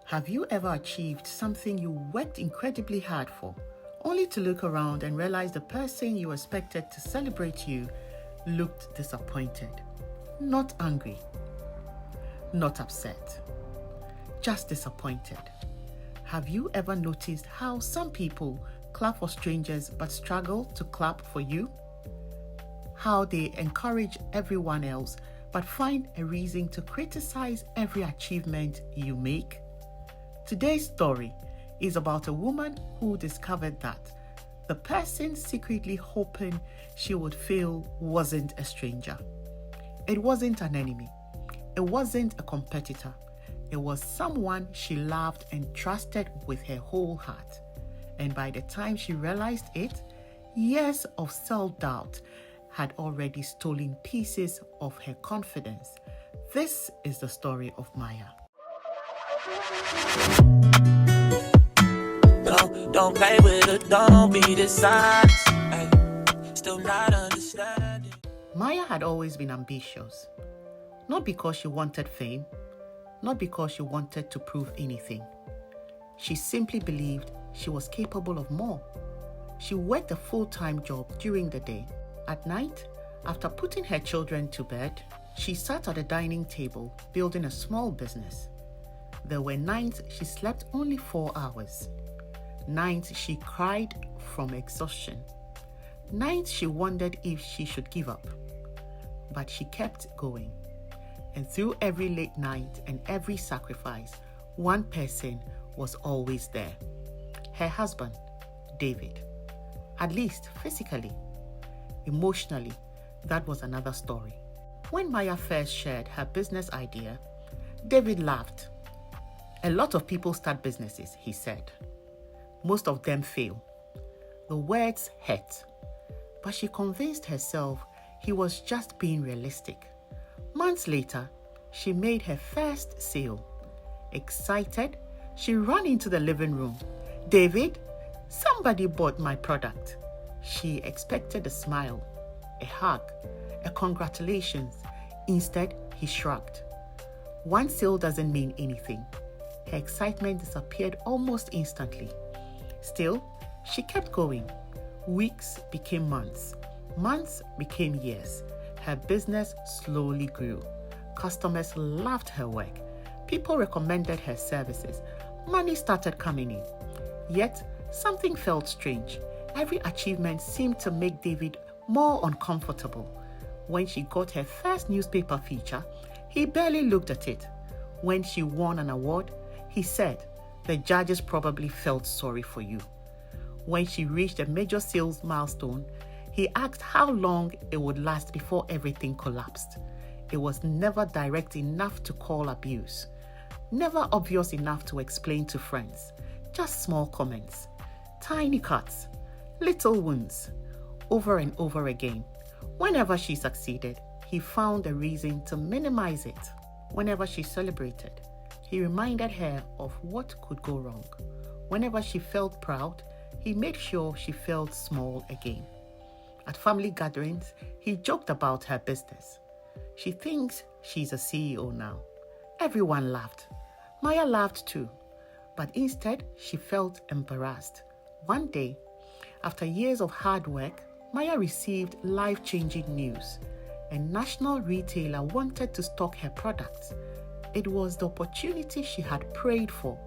Have you ever achieved something you worked incredibly hard for, only to look around and realize the person you expected to celebrate you looked disappointed? Not angry, not upset, just disappointed. Have you ever noticed how some people clap for strangers but struggle to clap for you? How they encourage everyone else but find a reason to criticize every achievement you make? Today's story is about a woman who discovered that the person secretly hoping she would fail wasn't a stranger. It wasn't an enemy. It wasn't a competitor. It was someone she loved and trusted with her whole heart. And by the time she realized it, years of self-doubt had already stolen pieces of her confidence. This is the story of Maya. Don't play with it, don't be dishonest. Still not understanding. Maya had always been ambitious. Not because she wanted fame, not because she wanted to prove anything. She simply believed she was capable of more. She worked a full-time job during the day. At night, after putting her children to bed, she sat at a dining table building a small business. There were nights she slept only 4 hours. Nights she cried from exhaustion. Nights she wondered if she should give up. But she kept going. And through every late night and every sacrifice, one person was always there. Her husband, David. At least physically. Emotionally, that was another story. When Maya first shared her business idea, David laughed. A lot of people start businesses, he said. Most of them fail. The words hurt. But she convinced herself he was just being realistic. Months later, she made her first sale. Excited, she ran into the living room. "David, somebody bought my product." She expected a smile, a hug, a congratulations. Instead, he shrugged. One sale doesn't mean anything. Her excitement disappeared almost instantly. Still, she kept going. Weeks became months. Months became years. Her business slowly grew. Customers loved her work. People recommended her services. Money started coming in. Yet, something felt strange. Every achievement seemed to make David more uncomfortable. When she got her first newspaper feature, he barely looked at it. When she won an award, he said, "The judges probably felt sorry for you." When she reached a major sales milestone, he asked how long it would last before everything collapsed. It was never direct enough to call abuse. Never obvious enough to explain to friends. Just small comments. Tiny cuts. Little wounds. Over and over again. Whenever she succeeded, he found a reason to minimize it. Whenever she celebrated, he reminded her of what could go wrong. Whenever she felt proud, he made sure she felt small again. At family gatherings, he joked about her business. She thinks she's a CEO now. Everyone laughed. Maya laughed too. But instead, she felt embarrassed. One day, after years of hard work, Maya received life-changing news. A national retailer wanted to stock her products. It was the opportunity she had prayed for,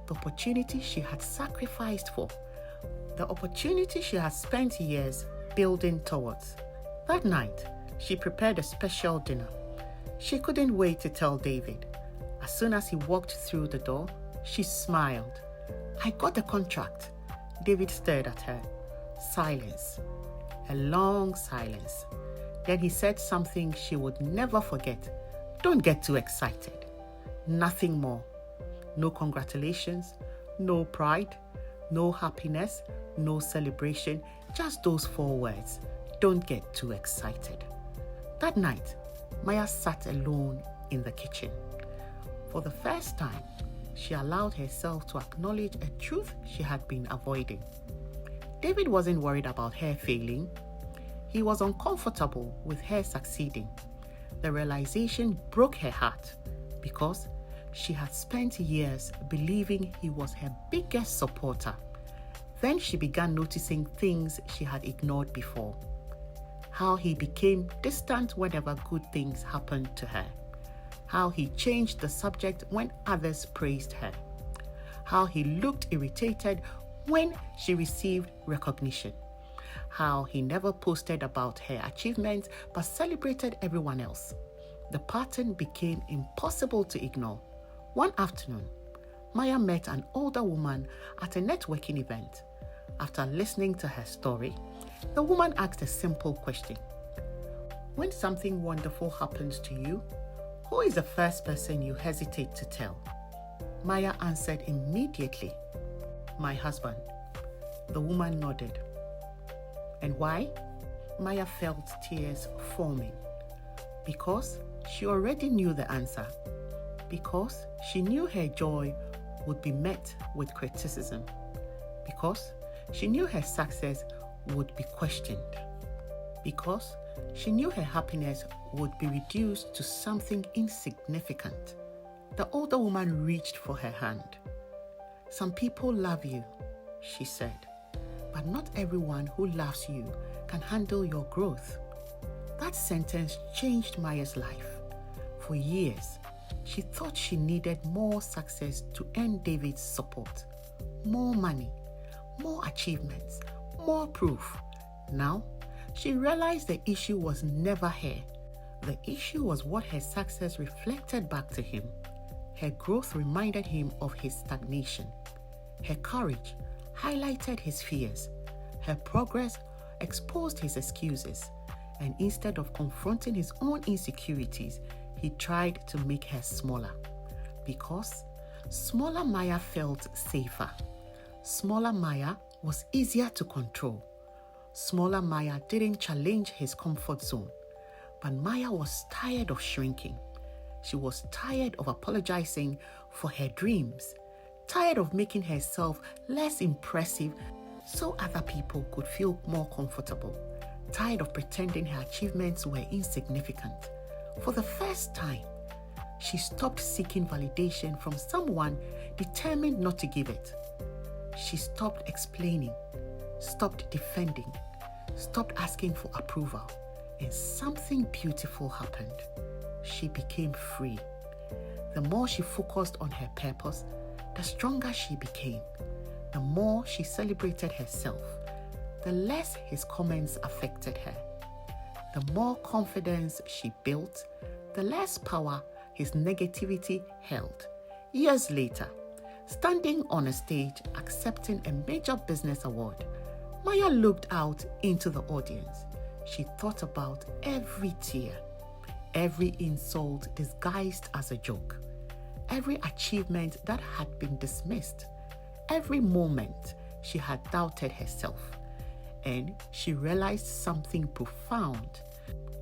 the opportunity she had sacrificed for, the opportunity she had spent years building towards. That night, she prepared a special dinner. She couldn't wait to tell David. As soon as he walked through the door, she smiled. "I got the contract." David stared at her. Silence. A long silence. Then he said something she would never forget. "Don't get too excited." Nothing more. No congratulations, no pride, no happiness, no celebration. Just those 4 words. Don't get too excited. That night, Maya sat alone in the kitchen. For the first time, she allowed herself to acknowledge a truth she had been avoiding. David wasn't worried about her failing. He was uncomfortable with her succeeding. The realization broke her heart because She had spent years believing he was her biggest supporter. Then she began noticing things she had ignored before. How he became distant whenever good things happened to her. How he changed the subject when others praised her. How he looked irritated when she received recognition. How he never posted about her achievements but celebrated everyone else. The pattern became impossible to ignore. One afternoon, Maya met an older woman at a networking event. After listening to her story, the woman asked a simple question. When something wonderful happens to you, who is the first person you hesitate to tell? Maya answered immediately, "My husband." The woman nodded. And why? Maya felt tears forming. Because she already knew the answer. Because she knew her joy would be met with criticism. Because she knew her success would be questioned. Because she knew her happiness would be reduced to something insignificant. The older woman reached for her hand. "Some people love you," she said, "but not everyone who loves you can handle your growth." That sentence changed Maya's life. For years, she thought she needed more success to earn David's support, more money, more achievements, more proof. Now, she realized the issue was never her. The issue was what her success reflected back to him. Her growth reminded him of his stagnation. Her courage highlighted his fears. Her progress exposed his excuses. And instead of confronting his own insecurities, he tried to make her smaller. Because smaller Maya felt safer. Smaller Maya was easier to control. Smaller Maya didn't challenge his comfort zone. But Maya was tired of shrinking. She was tired of apologizing for her dreams, tired of making herself less impressive so other people could feel more comfortable, tired of pretending her achievements were insignificant. For the first time, she stopped seeking validation from someone determined not to give it. She stopped explaining, stopped defending, stopped asking for approval, and something beautiful happened. She became free. The more she focused on her purpose, the stronger she became. The more she celebrated herself, the less his comments affected her. The more confidence she built, the less power his negativity held. Years later, standing on a stage accepting a major business award, Maya looked out into the audience. She thought about every tear, every insult disguised as a joke, every achievement that had been dismissed, every moment she had doubted herself. And she realized something profound.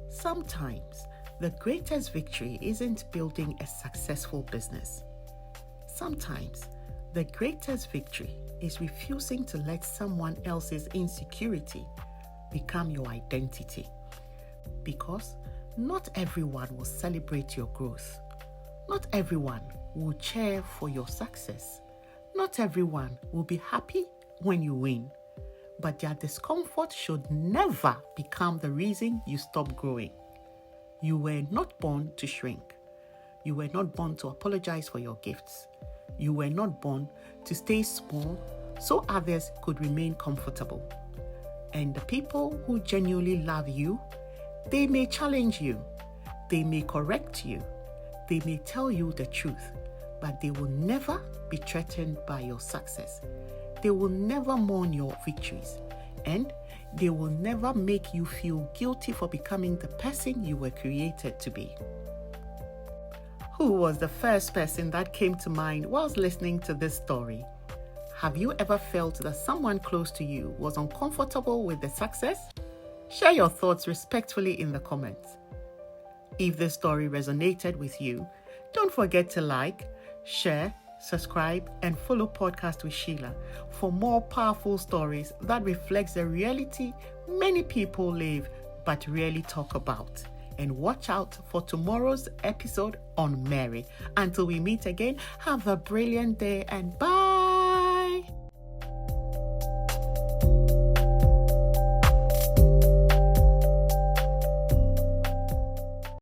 Sometimes the greatest victory isn't building a successful business. Sometimes the greatest victory is refusing to let someone else's insecurity become your identity. Because not everyone will celebrate your growth. Not everyone will cheer for your success. Not everyone will be happy when you win. But their discomfort should never become the reason you stop growing. You were not born to shrink. You were not born to apologize for your gifts. You were not born to stay small so others could remain comfortable. And the people who genuinely love you, they may challenge you. They may correct you. They may tell you the truth, but they will never be threatened by your success. They will never mourn your victories, and they will never make you feel guilty for becoming the person you were created to be. Who was the first person that came to mind whilst listening to this story? Have you ever felt that someone close to you was uncomfortable with the success? Share your thoughts respectfully in the comments. If this story resonated with you, don't forget to like, share, subscribe, and follow Podcast with Sheila for more powerful stories that reflects the reality many people live but rarely talk about. and watch out for tomorrow's episode on Mary. Until we meet again, have a brilliant day and bye.